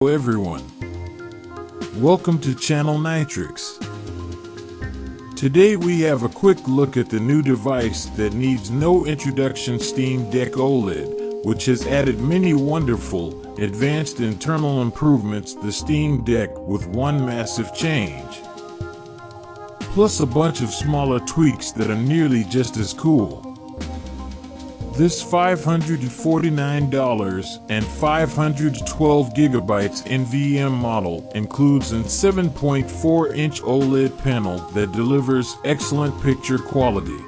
Hello everyone, welcome to Channel Nitrix. Today we have a quick look at the new device that needs no introduction, Steam Deck OLED, which has added many wonderful, advanced internal improvements to the Steam Deck with one massive change. Plus a bunch of smaller tweaks that are nearly just as cool. This $549 and 512 GB NVMe model includes a 7.4-inch OLED panel that delivers excellent picture quality.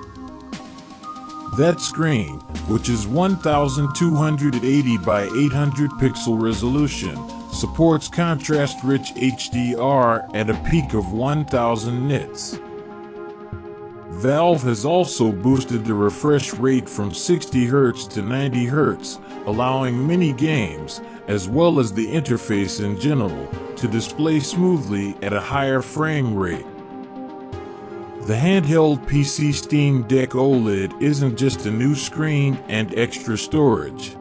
That screen, which is 1280 by 800 pixel resolution, supports contrast-rich HDR at a peak of 1000 nits. Valve has also boosted the refresh rate from 60 Hz to 90 Hz, allowing many games, as well as the interface in general, to display smoothly at a higher frame rate. The handheld PC Steam Deck OLED isn't just a new screen and extra storage.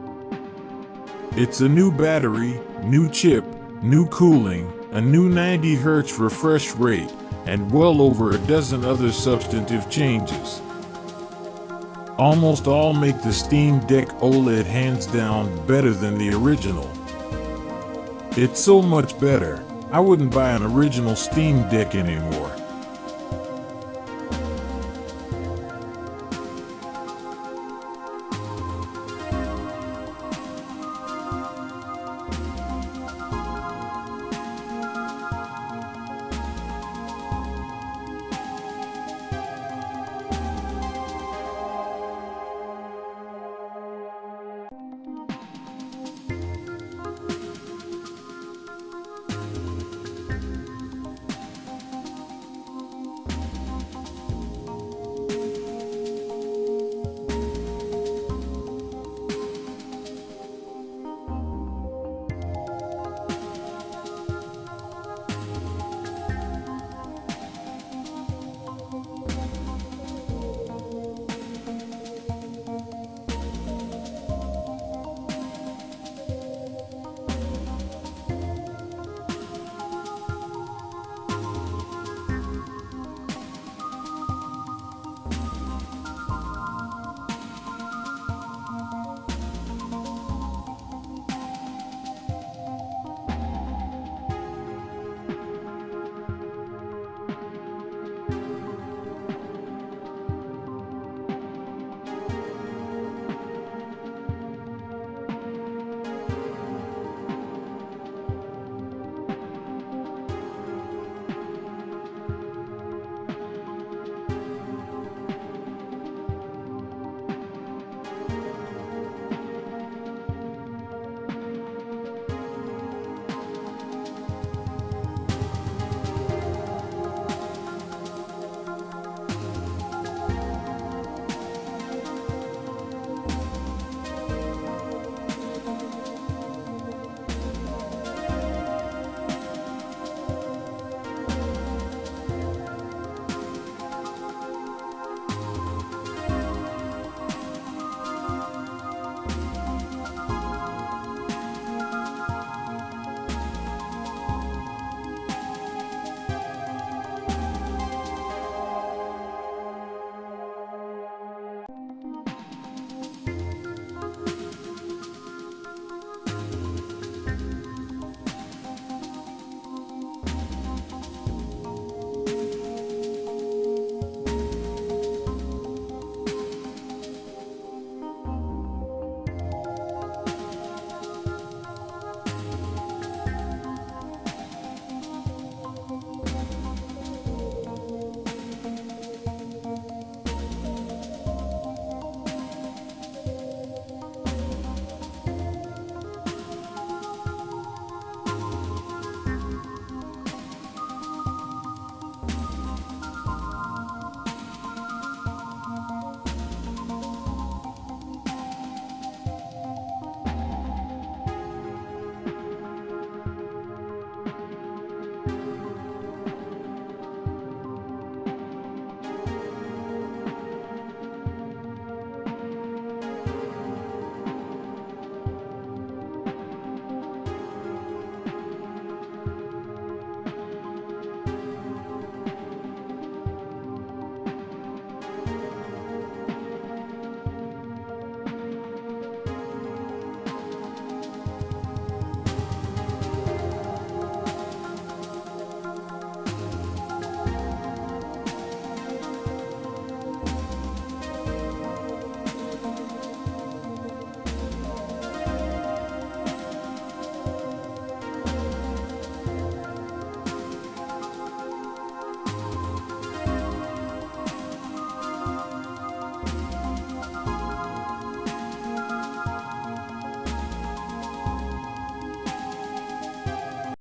It's a new battery, new chip, new cooling, a new 90 Hz refresh rate, and well over a dozen other substantive changes. Almost all make the Steam Deck OLED hands down better than the original. It's so much better, I wouldn't buy an original Steam Deck anymore.